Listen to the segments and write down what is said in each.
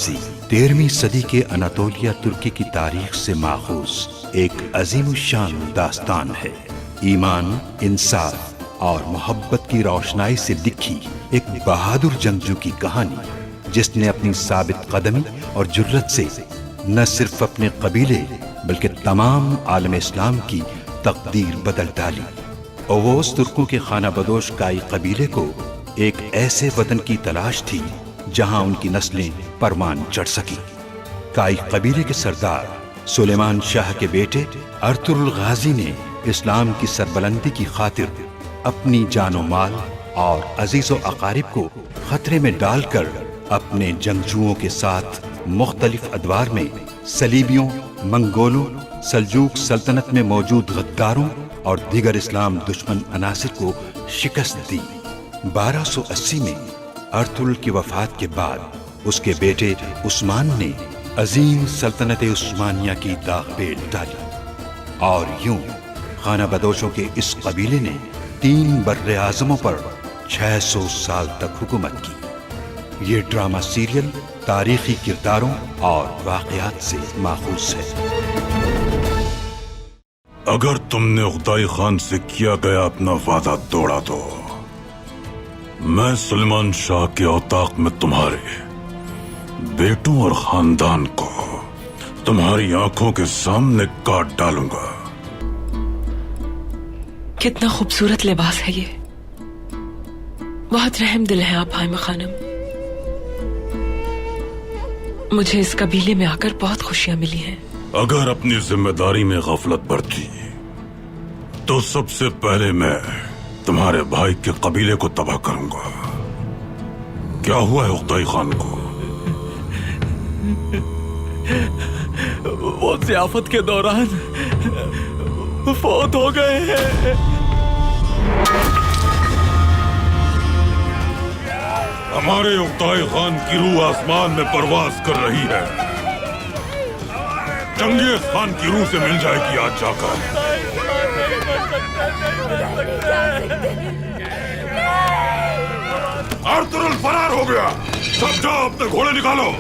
गाजी 13वीं सदी के अनातोलिया तुर्की की तारीख से माखूज एक अजीमुशान दास्तान है। ईमान, इंसाफ और मोहब्बत की रोशनाई से लिखी एक बहादुर जंगजू की कहानी, जिसने अपनी साबित कदमी और जुर्रत से न सिर्फ अपने कबीले बल्कि तमाम आलम इस्लाम की तकदीर बदल डाली। ओवोस तुर्कों के खाना बदोश काई कबीले को एक ऐसे वतन की तलाश थी जहां उनकी नस्लें परवान चढ़ सकी। काई कबीले के सरदार सुलेमान शाह के बेटे अर्तुरुल गाजी ने इस्लाम की सरबलंदी की खातिर अपनी जानो माल और अजीजो अकारिब को खतरे में डालकर अपने जंगजुओं के साथ मुख्तलिफ अदवार में सलीबियों, मंगोलों, सल्जूक सल्तनत में मौजूद गद्दारों और दीगर इस्लाम दुश्मन अनासिर को शिकस्त दी। 1280 में अर्तुरुल की वफात के बाद उसके बेटे उस्मान ने अजीम सल्तनत उस्मानिया की दाग पे डाली और यूं खाना बदोशों के इस कबीले ने 3 बर्रे आज़मों पर 600 साल तक हुकूमत की। ये ड्रामा सीरियल तारीखी किरदारों और वाक़यात से माखूज है। अगर तुमने उगदाई खान से किया गया अपना वादा तोड़ा तो मैं सुलेमान शाह के औताक में तुम्हारे बेटों और खानदान को तुम्हारी आंखों के सामने काट डालूंगा। कितना खूबसूरत लिबास है ये। बहुत रहम दिल है आप हाइमा खानम। मुझे इस कबीले में आकर बहुत खुशियां मिली हैं। अगर अपनी जिम्मेदारी में गफलत बरती तो सबसे पहले मैं तुम्हारे भाई के कबीले को तबाह करूंगा। क्या हुआ है उगदाई खान को? वो ज़ियाफत के दौरान फौत हो गए हैं। हमारे उगदाई खान की रूह आसमान में परवाज कर रही है। चंगेज खान की रूह से मिल जाएगी आज जाकर। अर्तुरुल फरार हो गया। सब जाओ अपने घोड़े निकालो।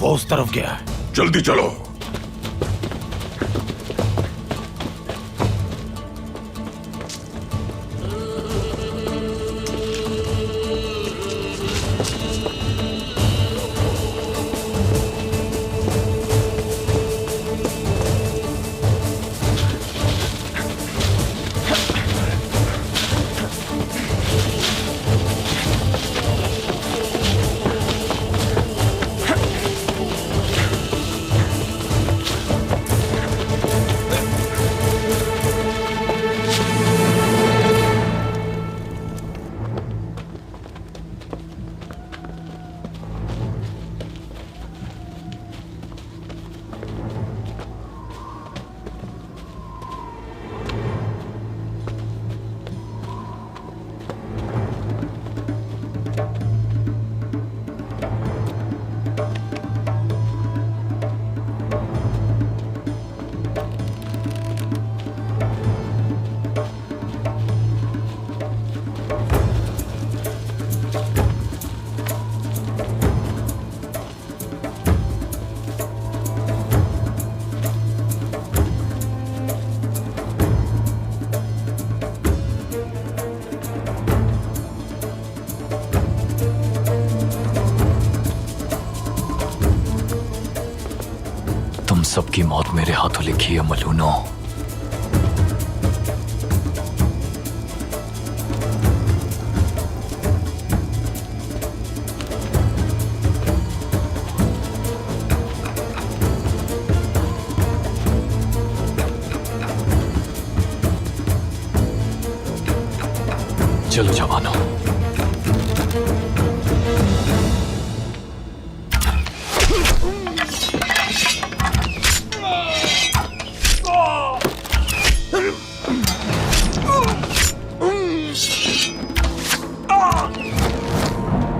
वो उस तरफ गया है। जल्दी चलो। सबकी मौत मेरे हाथों लिखी है मलूनो। चलो जवानों।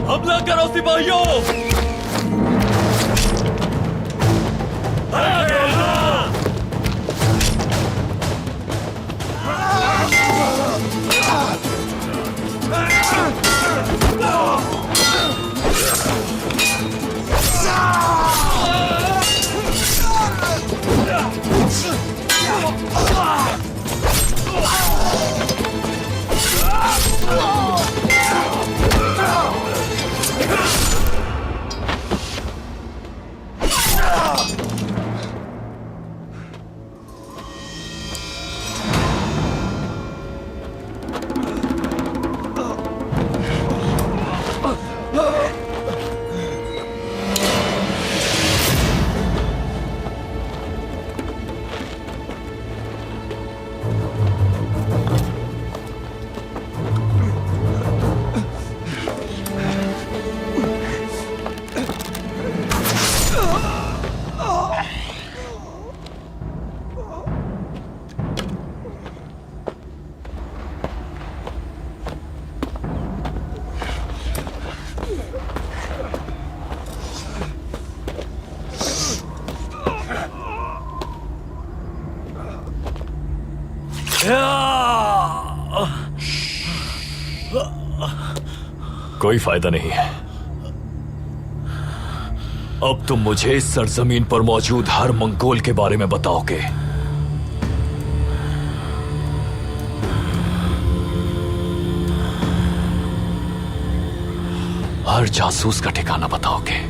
हमला करो सिपाहियों! कोई फायदा नहीं है। अब तुम मुझे इस सरजमीन पर मौजूद हर मंगोल के बारे में बताओगे। हर जासूस का ठिकाना बताओगे।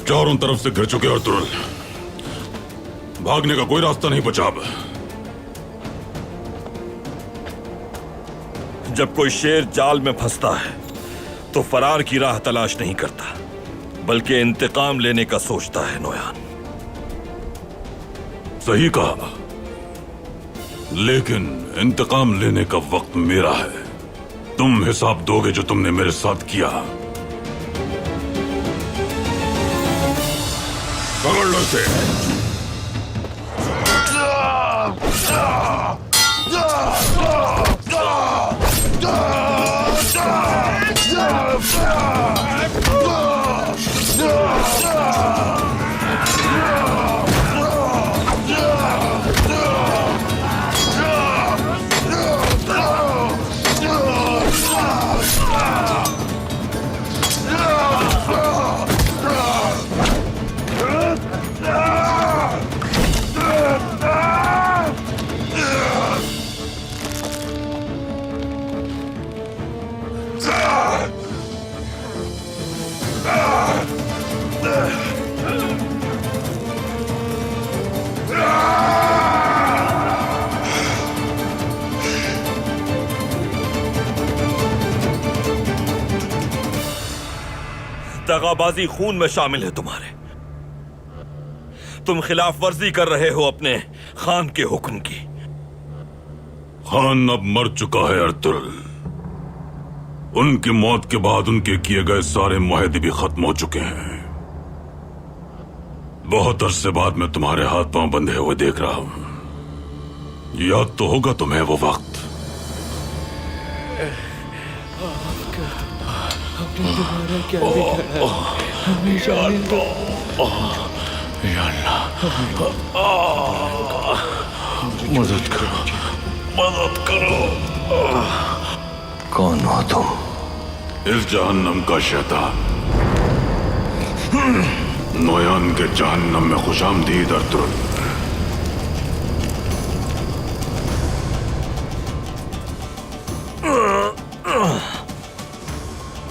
चारों तरफ से घिर चुके अर्तुगरुल, भागने का कोई रास्ता नहीं बचा अब। जब कोई शेर जाल में फंसता है तो फरार की राह तलाश नहीं करता, बल्कि इंतकाम लेने का सोचता है। नोयान, सही कहा, लेकिन इंतकाम लेने का वक्त मेरा है। तुम हिसाब दोगे जो तुमने मेरे साथ किया। पकड़ लो इसे। दगाबाजी खून में शामिल है तुम्हारे। तुम खिलाफ वर्जी कर रहे हो अपने खान के हुक्म की। खान अब मर चुका है अर्तुगरुल। उनकी मौत के बाद उनके किए गए सारे मुआहदे भी खत्म हो चुके हैं। बहुत अरसे बाद मैं तुम्हारे हाथ पांव बंधे हुए देख रहा हूं। याद तो होगा तुम्हें वो वक्त। मदद करो, मदद करो। कौन हो तुम? इस जहन्नम का शैतान। नोयान के जहन्नम में खुशामदीद अर्तुरुल।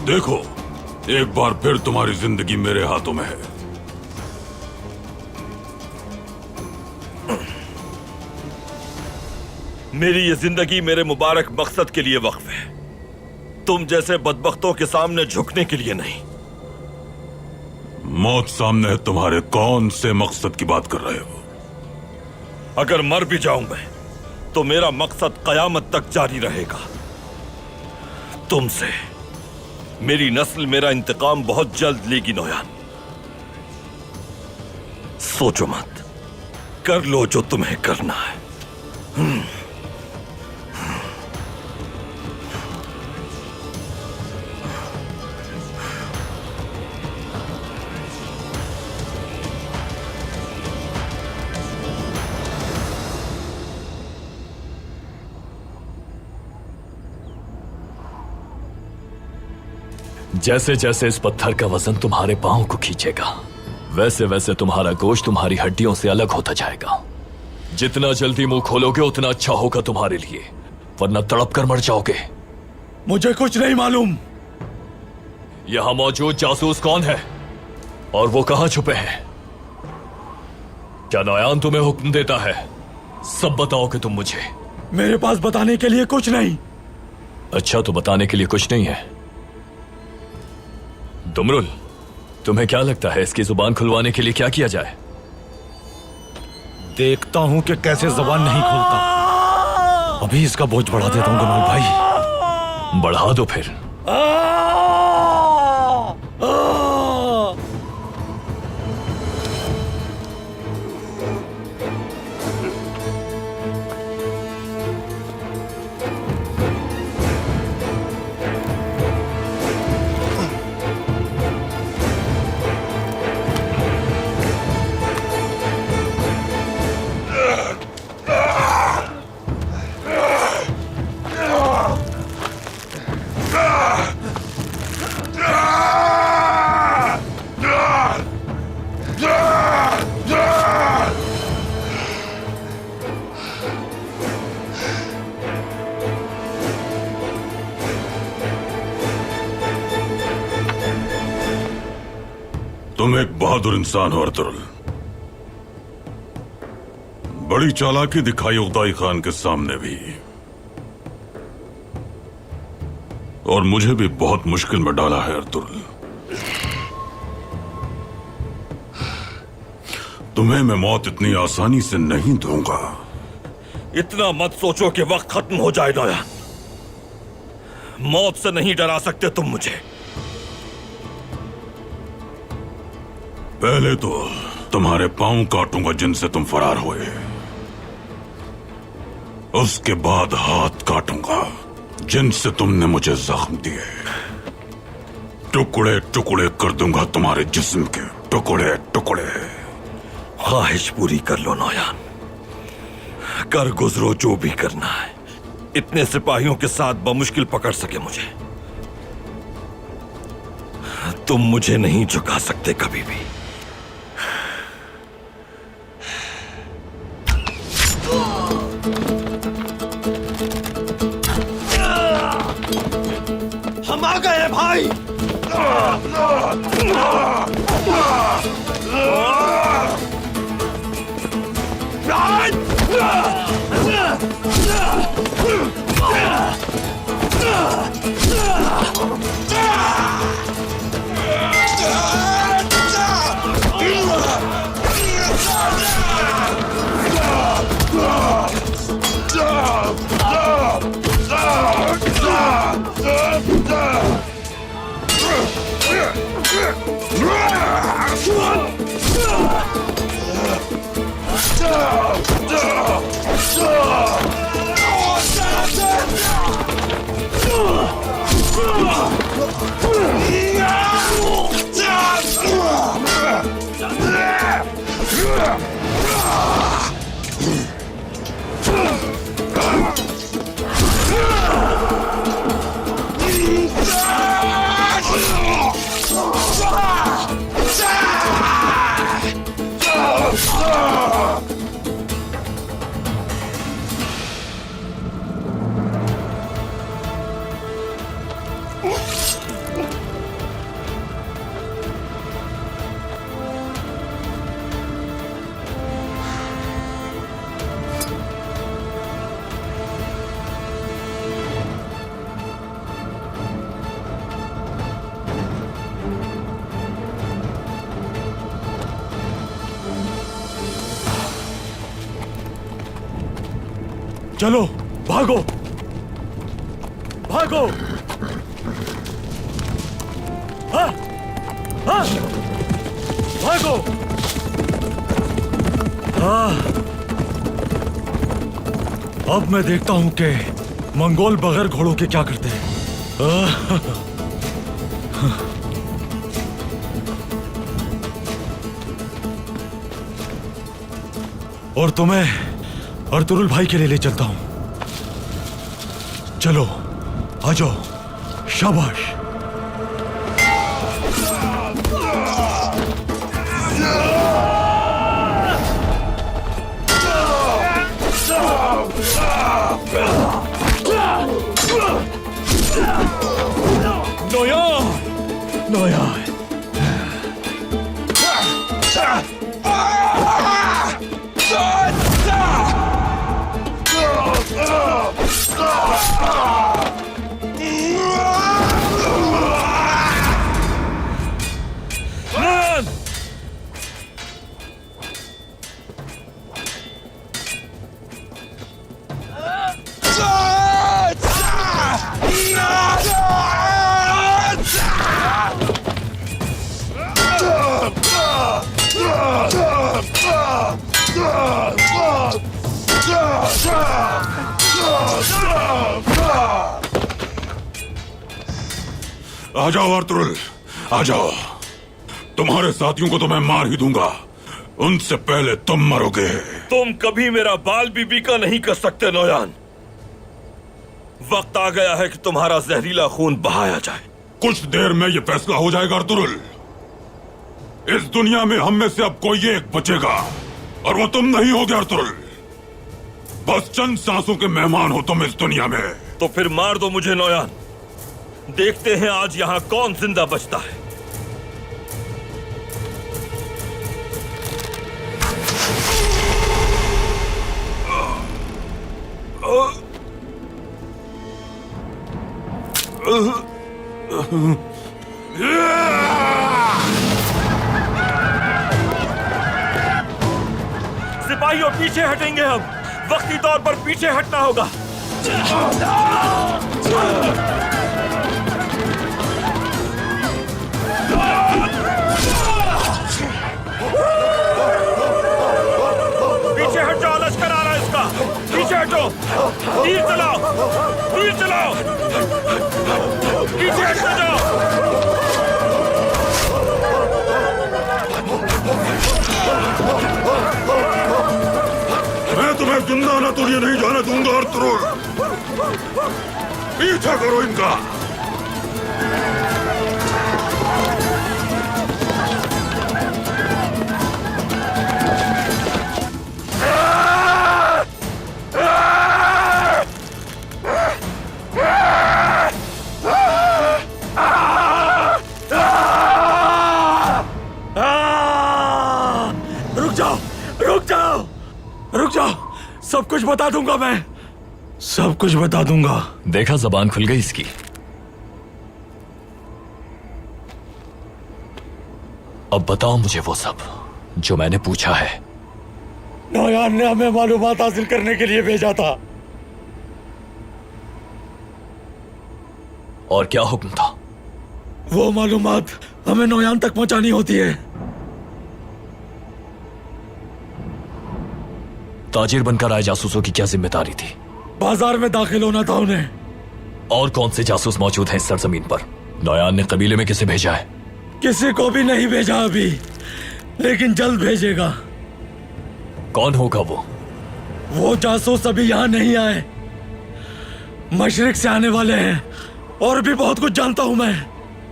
देखो, एक बार फिर तुम्हारी जिंदगी मेरे हाथों में है। मेरी ये जिंदगी मेरे मुबारक मकसद के लिए वक्फ है, तुम जैसे बदबख्तों के सामने झुकने के लिए नहीं। मौत सामने है तुम्हारे, कौन से मकसद की बात कर रहे हो? अगर मर भी जाऊं मैं तो मेरा मकसद कयामत तक जारी रहेगा। तुमसे मेरी नस्ल मेरा इंतकाम बहुत जल्द लेगी नोयान। सोचो मत, कर लो जो तुम्हें करना है। जैसे जैसे इस पत्थर का वजन तुम्हारे पांव को खींचेगा, वैसे वैसे तुम्हारा गोश्त तुम्हारी हड्डियों से अलग होता जाएगा। जितना जल्दी मुंह खोलोगे उतना अच्छा होगा तुम्हारे लिए, वरना तड़प कर मर जाओगे। मुझे कुछ नहीं मालूम। यहां मौजूद जासूस कौन है और वो कहां छुपे हैं? क्या नोयान तुम्हें हुक्म देता है? सब बताओगे तुम मुझे। मेरे पास बताने के लिए कुछ नहीं। अच्छा, तो बताने के लिए कुछ नहीं है। दुमरुल, तुम्हें क्या लगता है इसकी जुबान खुलवाने के लिए क्या किया जाए? देखता हूं कि कैसे जबान नहीं खोलता। अभी इसका बोझ बढ़ा देता हूं गमाल भाई। बढ़ा दो फिर। तुम एक बहादुर इंसान हो अर्तुरुल। बड़ी चालाकी दिखाई उगदाई खान के सामने भी, और मुझे भी बहुत मुश्किल में डाला है अर्तुरुल। तुम्हें मैं मौत इतनी आसानी से नहीं दूंगा। इतना मत सोचो कि वक्त खत्म हो जाए नोयान। मौत से नहीं डरा सकते तुम मुझे। पहले तो तुम्हारे पांव काटूंगा जिनसे तुम फरार हुए, उसके बाद हाथ काटूंगा जिनसे तुमने मुझे जख्म दिए। टुकड़े टुकड़े कर दूंगा तुम्हारे जिस्म के, टुकड़े टुकड़े। ख्वाहिश पूरी कर लो नोयान, कर गुजरो जो भी करना है। इतने सिपाहियों के साथ बमुश्किल पकड़ सके मुझे। तुम मुझे नहीं झुका सकते कभी भी। हम आ गए भाई। चलो भागो भागो। हाँ, हाँ, भागो। हाँ, अब मैं देखता हूं कि मंगोल बगैर घोड़ों के क्या करते हैं। और तुम्हें अर्तुरुल भाई के लिए ले चलता हूं। चलो आ जाओ। शाबाश। नोयान, नोयान। आ जाओ अर्तुरुल, आ जाओ। तुम्हारे साथियों को तो मैं मार ही दूंगा, उनसे पहले तुम मरोगे। तुम कभी मेरा बाल भी बीका नहीं कर सकते नोयान। वक्त आ गया है कि तुम्हारा जहरीला खून बहाया जाए। कुछ देर में ये फैसला हो जाएगा अर्तुरुल। इस दुनिया में हम में से अब कोई एक बचेगा, और वो तुम नहीं होगे अर्तुरुल। बस चंद सांसों के मेहमान हो तुम इस दुनिया में। तो फिर मार दो मुझे नोयान। देखते हैं आज यहां कौन जिंदा बचता है। सिपाहियों पीछे हटेंगे हम। वक्ती तौर पर पीछे हटना होगा। पीछे हट जाओ, लश्कर आ रहा है इसका। पीछे हटो, तीर चलाओ, तीर चलाओ। पीछे हट जाओ। मैं तुम्हें जिंदा ना तुझे नहीं जाने दूंगा अर्तुरुल। पीछा करो इनका। रुक जाओ, रुक जाओ, रुक जाओ। सब कुछ बता दूंगा मैं, सब कुछ बता दूंगा। देखा, जबान खुल गई इसकी। अब बताओ मुझे वो सब जो मैंने पूछा है। नोयान ने हमें मालूमात हासिल करने के लिए भेजा था। और क्या हुक्म था? वो मालूमात हमें नोयान तक पहुंचानी होती है। ताजिर बनकर आए जासूसों की क्या जिम्मेदारी थी? बाजार में दाखिल होना था उन्हें। और कौन से जासूस मौजूद हैं इस सरजमीन पर? नोयान ने कबीले में किसे भेजा है? किसी को भी नहीं भेजा अभी, लेकिन जल्द भेजेगा। कौन होगा वो? वो जासूस अभी यहाँ नहीं आए, मशरिक से आने वाले हैं। और भी बहुत कुछ जानता हूँ मैं।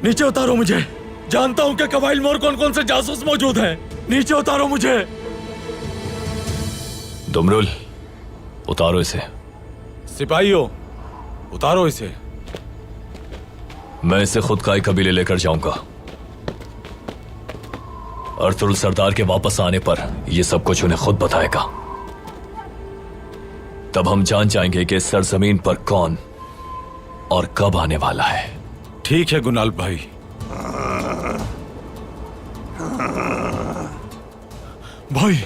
नीचे उतारो मुझे। जानता हूँ कि कबाइल में और कौन कौन से जासूस मौजूद हैं। नीचे उतारो मुझे। दुमरुल, उतारो इसे। सिपाहियों, उतारो इसे। मैं इसे खुद का ही कबीले लेकर जाऊंगा। अर्तुरुल सरदार के वापस आने पर यह सब कुछ उन्हें खुद बताएगा। तब हम जान जाएंगे कि इस सरजमीन पर कौन और कब आने वाला है। ठीक है गुनाल भाई। भाई,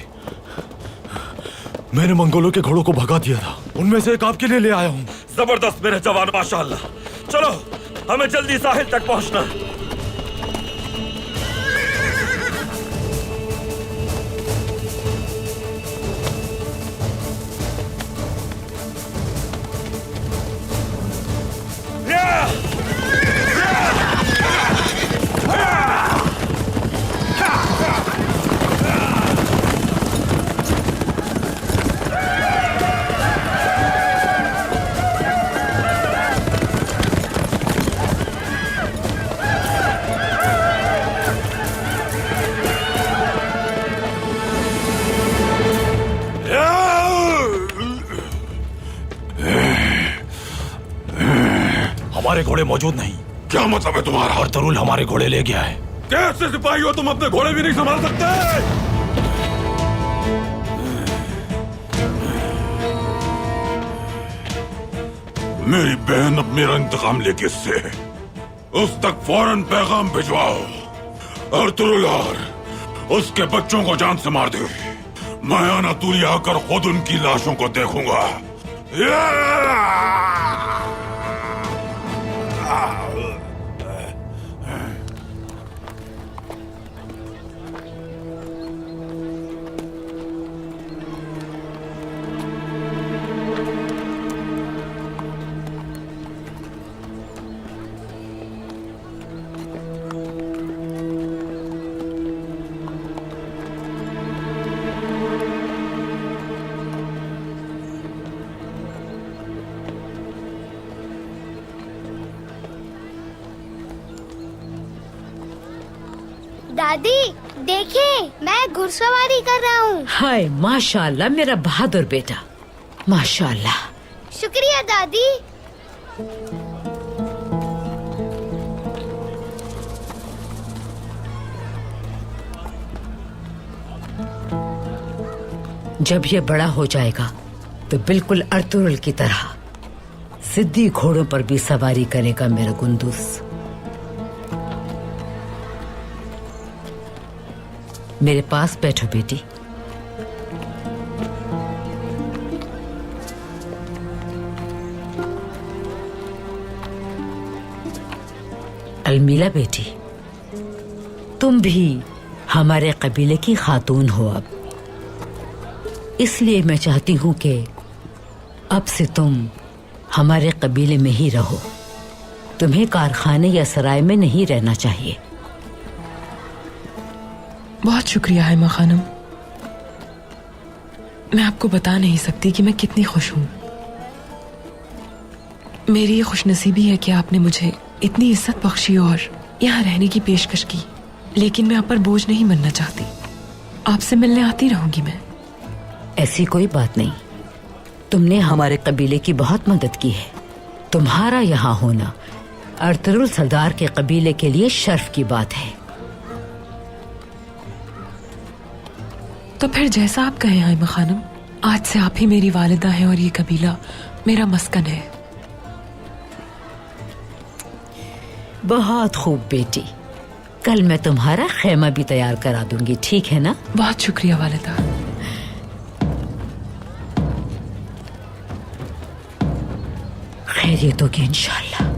मैंने मंगोलों के घोड़ों को भगा दिया था। उनमें से एक आपके लिए ले आया हूँ। जबरदस्त मेरे जवान, माशाअल्लाह। चलो, हमें जल्दी साहिल तक पहुंचना है। हमारे घोड़े मौजूद नहीं। क्या मतलब है तुम्हारा? और तरुल हमारे घोड़े ले गया है। कैसे सिपाही हो तुम, अपने घोड़े भी नहीं संभाल सकते? मेरी बहन अब मेरा इंतकाम लेके इससे उस तक फौरन पैगाम भिजवाओ और तुरुलार उसके बच्चों को जान से मार दे। मैं अनातोलिया आकर खुद उनकी लाशों को देखूंगा। दादी देखिए, मैं घुड़सवारी कर रहा हूँ। हाय माशाल्लाह मेरा बहादुर बेटा, माशाल्लाह। शुक्रिया दादी। जब ये बड़ा हो जाएगा तो बिल्कुल अर्तुगरुल की तरह सिद्धि घोड़ों पर भी सवारी करेगा मेरा गुंदुस। मेरे पास बैठो बेटी। अलमीला बेटी, तुम भी हमारे कबीले की खातून हो अब, इसलिए मैं चाहती हूं कि अब से तुम हमारे कबीले में ही रहो। तुम्हें कारखाने या सराय में नहीं रहना चाहिए। बहुत शुक्रिया है मां खानम। मैं आपको बता नहीं सकती कि मैं कितनी खुश हूं। मेरी ये खुशनसीबी है कि आपने मुझे इतनी इज्जत बख्शी और यहाँ रहने की पेशकश की। लेकिन मैं आप पर बोझ नहीं बनना चाहती। आपसे मिलने आती रहूंगी मैं। ऐसी कोई बात नहीं। तुमने हमारे कबीले की बहुत मदद की है। तुम्हारा यहाँ होना अर्तुगरुल सरदार के कबीले के लिए शर्फ की बात है। तो फिर जैसा आप कहें आयमा खानम, आज से आप ही मेरी वालिदा हैं और ये कबीला मेरा मस्कन है। बहुत खूब बेटी, कल मैं तुम्हारा खेमा भी तैयार करा दूंगी, ठीक है ना? बहुत शुक्रिया वालिदा। खैरियत होगी इंशाल्लाह।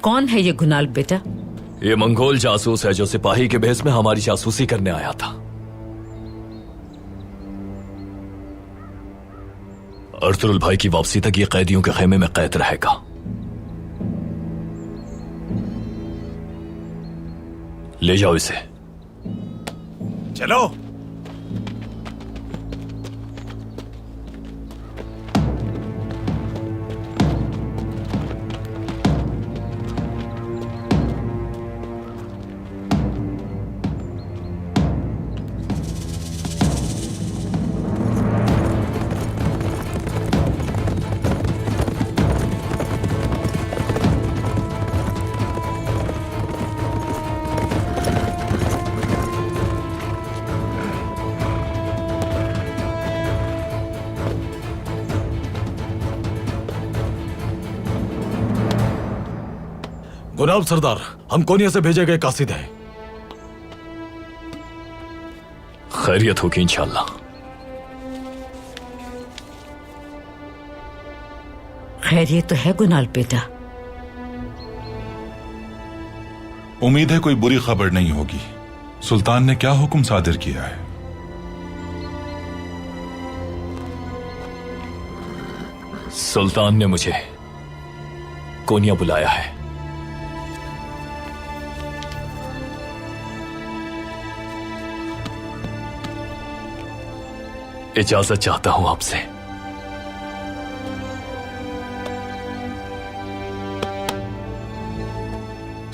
कौन है ये गुनाल बेटा? ये मंगोल जासूस है जो सिपाही के भेस में हमारी जासूसी करने आया था। अर्तुगरुल भाई की वापसी तक ये कैदियों के खेमे में कैद रहेगा। ले जाओ इसे। चलो। गुलाब सरदार, हम कोनिया से भेजे गए कासिद हैं। खैरियत होगी इंशाल्लाह। खैरियत तो है गुनाल बेटा। उम्मीद है कोई बुरी खबर नहीं होगी। सुल्तान ने क्या हुक्म सादिर किया है? सुल्तान ने मुझे कोनिया बुलाया है। इजाजत चाहता हूं आपसे।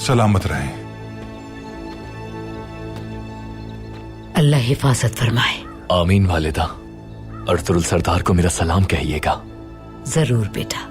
सलामत रहें। अल्लाह हिफाजत फरमाए। आमीन वालिदा। अर्तुरुल सरदार को मेरा सलाम कहिएगा। जरूर बेटा।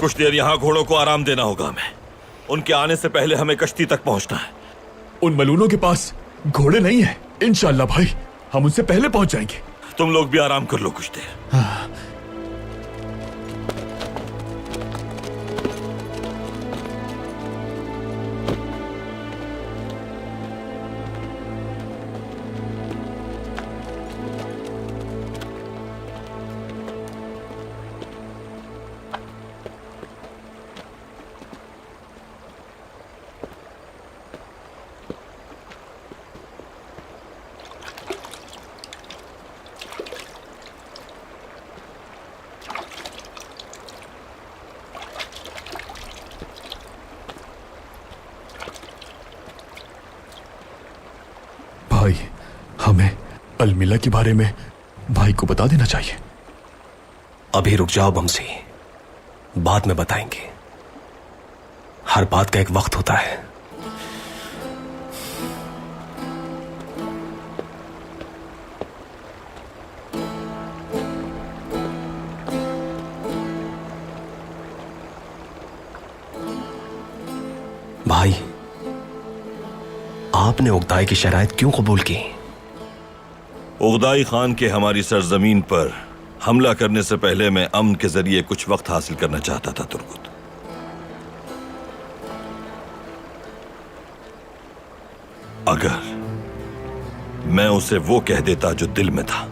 कुछ देर यहाँ घोड़ों को आराम देना होगा हमें। उनके आने से पहले हमें कश्ती तक पहुंचना है। उन मलूनों के पास घोड़े नहीं है। इंशाल्लाह भाई, हम उनसे पहले पहुंच जाएंगे। तुम लोग भी आराम कर लो कुछ देर। भाई, हमें अलमिला के बारे में भाई को बता देना चाहिए। अभी रुक जाओ बमसी, बाद में बताएंगे। हर बात का एक वक्त होता है। भाई, आपने उगदाई की शराइत क्यों कबूल की? उगदाई खान के हमारी सरजमीन पर हमला करने से पहले मैं अमन के जरिए कुछ वक्त हासिल करना चाहता था तुर्गुत। अगर मैं उसे वो कह देता जो दिल में था,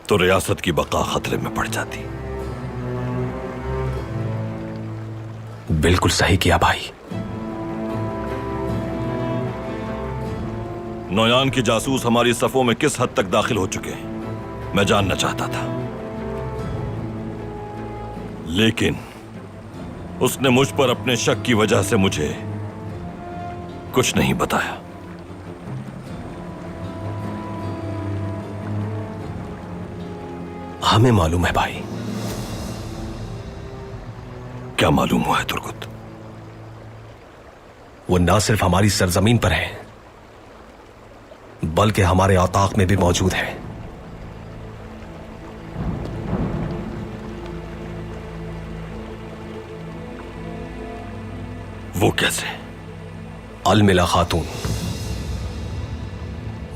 तो रियासत की बका खतरे में पड़ जाती। बिल्कुल सही किया भाई। नौयान के जासूस हमारी सफों में किस हद तक दाखिल हो चुके हैं, मैं जानना चाहता था। लेकिन उसने मुझ पर अपने शक की वजह से मुझे कुछ नहीं बताया। हमें मालूम है भाई। क्या मालूम हुआ है तुर्गुत? वो ना सिर्फ हमारी सरजमीन पर है, बल्कि हमारे औताक में भी मौजूद है। वो कैसे? अलमिला खातून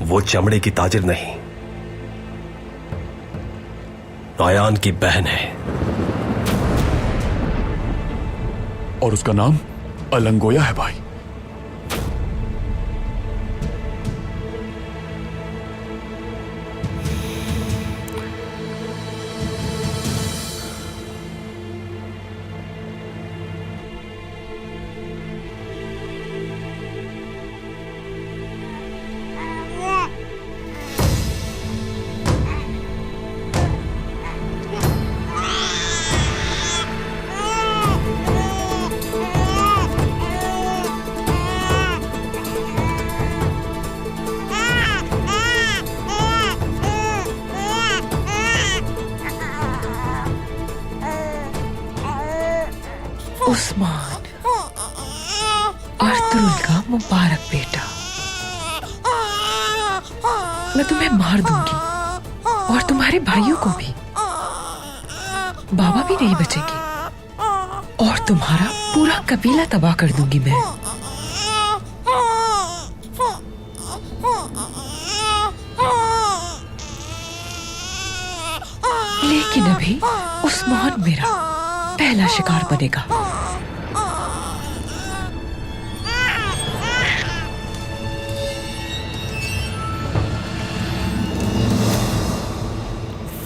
वो चमड़े की ताजिर नहीं, नौयान की बहन है। और उसका नाम अलंगोया है भाई। उस्मान, अर्तुगरुल का मुबारक बेटा, मैं तुम्हें मार दूंगी और तुम्हारे भाइयों को भी। बाबा भी नहीं बचेंगे और तुम्हारा पूरा कबीला तबाह कर दूंगी मैं। लेकिन अभी उस्मान मेरा पहला शिकार बनेगा।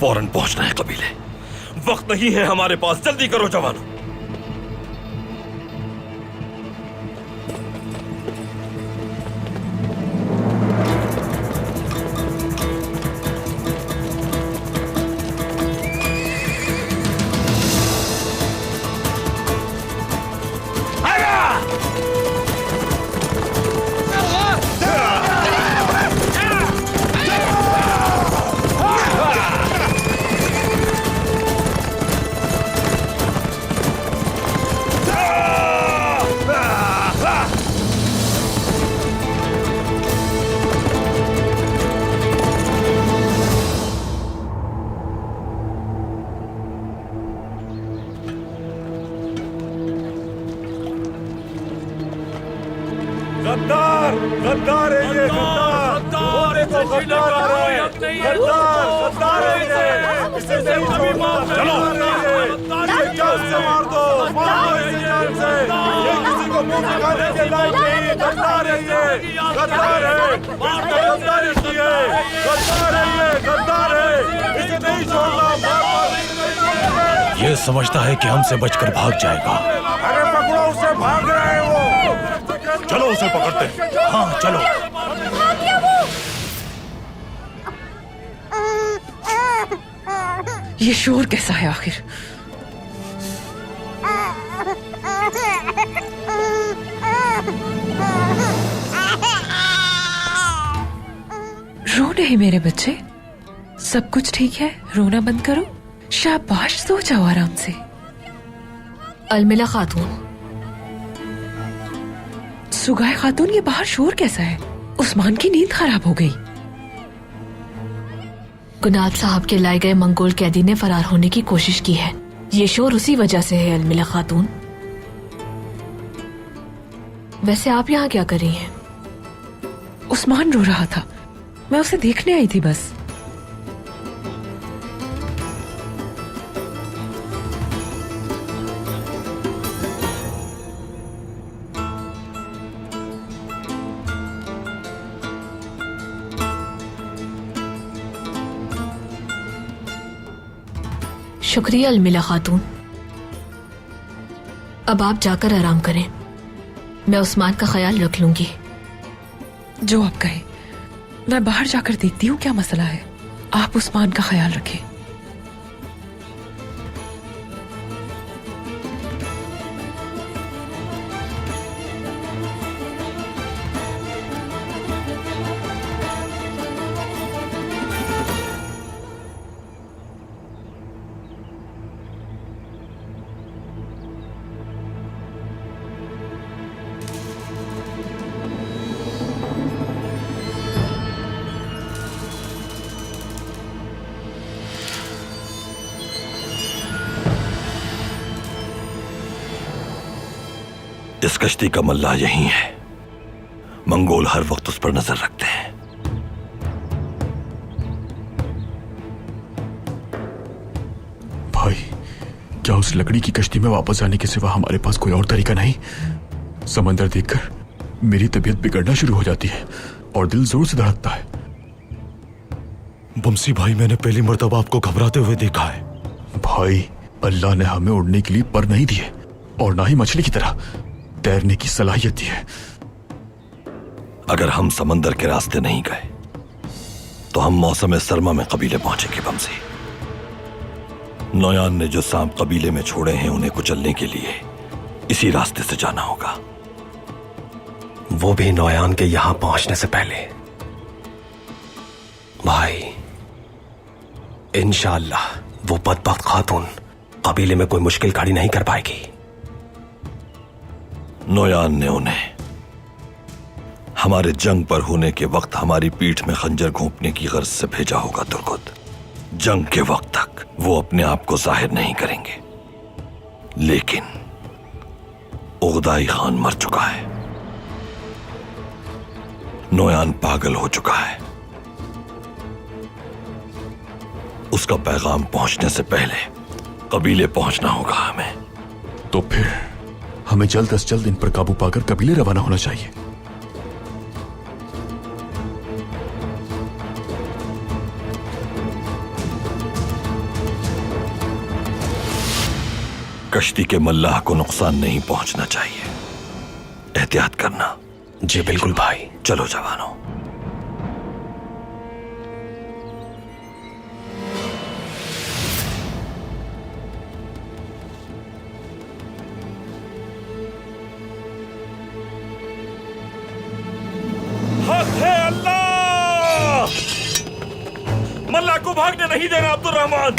फौरन पहुंचना है कबीले। वक्त नहीं है हमारे पास, जल्दी करो जवानों। गद्दार, गद्दार है ये, गद्दार, देखो गद्दार आ रहा है, गद्दार, गद्दार है ये, इसे नहीं छोड़ना, चलो, इसे जान से मार दो इसे जान से, ये किसी को मुंह दिखाने के लायक नहीं, गद्दार है ये, गद्दार है, इसने गद्दारी की है, गद्दार है ये, गद्दार है, इसे नहीं छोड़ना, ये समझता है कि हमसे बचकर भाग जाएगा। अरे पकड़ो उसे, भाग रहा है वो, चलो उसे पकड़ते हैं। हाँ चलो। ये शोर कैसा है आखिर? रो नहीं मेरे बच्चे, सब कुछ ठीक है, रोना बंद करो। शाबाश, सो जाओ आराम से। अलमिला खातून। सुगाय खातून, ये बाहर शोर कैसा है? उस्मान की नींद खराब हो गई। गुनाब साहब के लाए गए मंगोल कैदी ने फरार होने की कोशिश की है। ये शोर उसी वजह से है अलमिला खातून। वैसे आप यहाँ क्या कर रही हैं? उस्मान रो रहा था, मैं उसे देखने आई थी बस। शुक्रिया अलमिला खातून। अब आप जाकर आराम करें, मैं उस्मान का ख्याल रख लूंगी। जो आप कहें, मैं बाहर जाकर देखती हूँ क्या मसला है। आप उस्मान का ख्याल रखें। इस कश्ती का मल्ला यही है। मंगोल हर वक्त उस पर नजर रखते हैं। भाई, क्या उस लकड़ी की कश्ती में वापस आने के सिवा हमारे पास कोई और तरीका नहीं? समंदर देखकर मेरी तबीयत बिगड़ना शुरू हो जाती है और दिल जोर से धड़कता है। बमसी भाई, मैंने पहली मर्तबा आपको घबराते हुए देखा है। भाई, अल्लाह ने हमें उड़ने के लिए पर नहीं दिए और ना ही मछली की तरह तैरने की सलाहियत दी है। अगर हम समंदर के रास्ते नहीं गए तो हम मौसम सरमा में कबीले पहुंचेंगे। बमसी, नौयान ने जो सांप कबीले में छोड़े हैं उन्हें कुचलने के लिए इसी रास्ते से जाना होगा। वो भी नौयान के यहां पहुंचने से पहले। भाई, इंशाअल्लाह वो बदबख्त खातून कबीले में कोई मुश्किल खड़ी नहीं कर पाएगी। नोयान ने उन्हें हमारे जंग पर होने के वक्त हमारी पीठ में खंजर घोंपने की गर्ज से भेजा होगा तुर्कुत। जंग के वक्त तक वो अपने आप को जाहिर नहीं करेंगे, लेकिन उगदाई खान मर चुका है। नोयान पागल हो चुका है। उसका पैगाम पहुंचने से पहले कबीले पहुंचना होगा हमें। तो फिर हमें जल्द से जल्द इन पर काबू पाकर कबीले रवाना होना चाहिए। कश्ती के मल्लाह को नुकसान नहीं पहुंचना चाहिए। एहतियात करना। जी बिल्कुल भाई। चलो जवानों। हक है अल्लाह! मल्लाह को भागने नहीं देना अब्दुर्रहमान।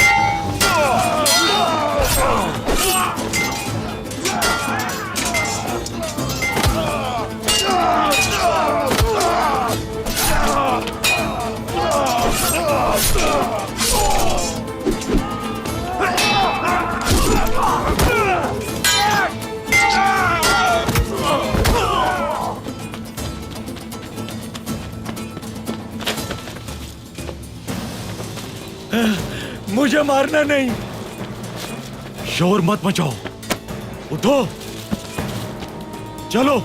मुझे मारना नहीं। शोर मत मचाओ। उठो, चलो।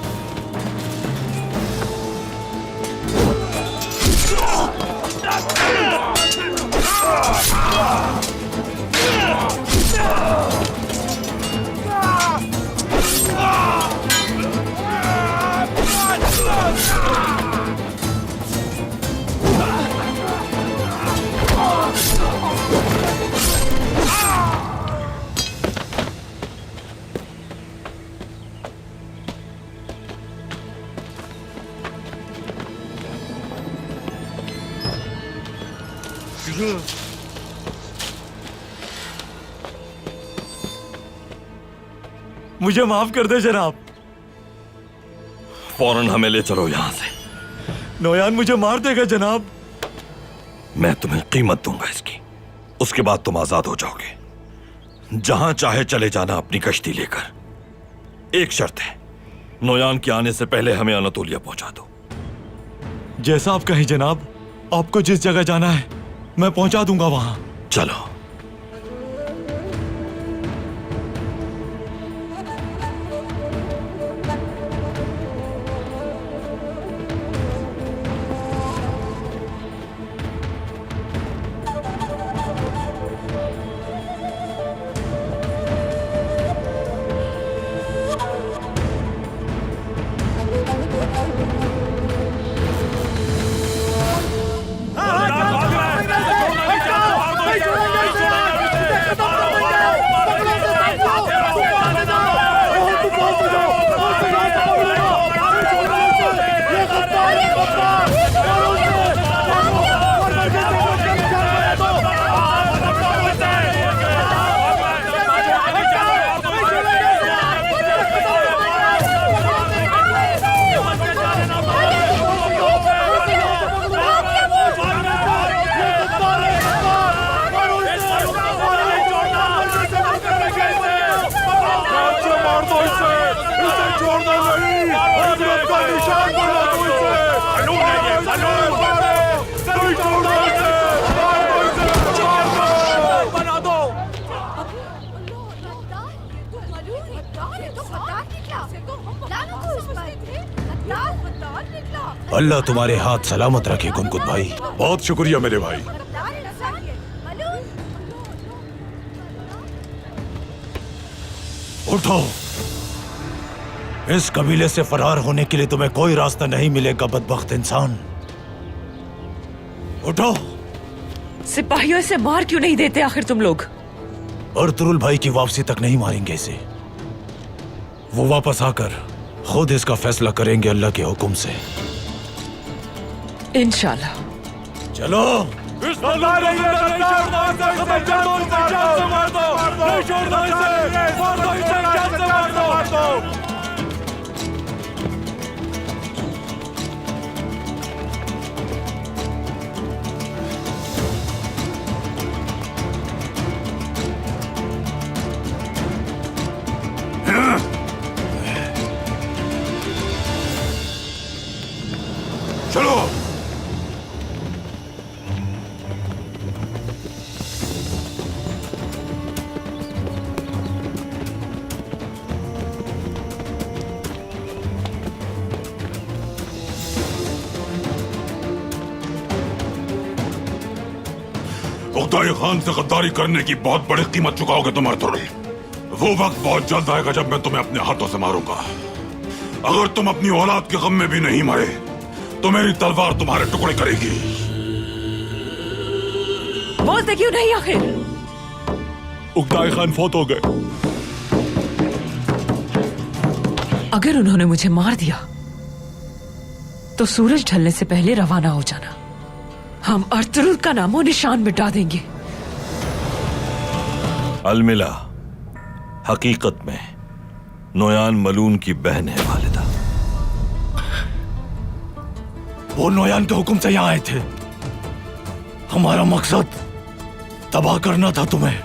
मुझे माफ कर दे जनाब। फौरन हमें ले चलो यहां से। नोयान मुझे मार देगा जनाब। मैं तुम्हें कीमत दूंगा इसकी। उसके बाद तुम आजाद हो जाओगे। जहां चाहे चले जाना अपनी कश्ती लेकर। एक शर्त है, नोयान के आने से पहले हमें अनातोलिया पहुंचा दो। जैसा आप कहें जनाब। आपको जिस जगह जाना है मैं पहुंचा दूंगा वहां। चलो। अल्लाह तुम्हारे हाथ सलामत रखे कुनकुत भाई। बहुत शुक्रिया मेरे भाई। उठो। इस कबीले से फरार होने के लिए तुम्हें कोई रास्ता नहीं मिलेगा बदबख्त इंसान। उठो। सिपाहियों से मार क्यों नहीं देते आखिर तुम लोग? अर्तुरुल भाई की वापसी तक नहीं मारेंगे इसे। वो वापस आकर खुद इसका फैसला करेंगे अल्लाह के हुक्म से। इंशाल्लाह। चलो। उगदाई खान से गद्दारी करने की बहुत बड़ी कीमत चुकाओगे तुम अर्तुरुल। वो वक्त बहुत जल्द आएगा जब मैं तुम्हें अपने हाथों से मारूंगा। अगर तुम अपनी औलाद के गम में भी नहीं मरे तो मेरी तलवार तुम्हारे टुकड़े करेगी। बोलते क्यों नहीं आखिर? उगदाई खान फौत हो गए। अगर उन्होंने मुझे मार दिया तो सूरज ढलने से पहले रवाना हो जाना। हम अर्तुरुल का नामो निशान मिटा देंगे। अलमिला हकीकत में नोयान मलून की बहन है वालिदा। वो नोयान के हुक्म से यहां आए थे। हमारा मकसद तबाह करना था तुम्हें।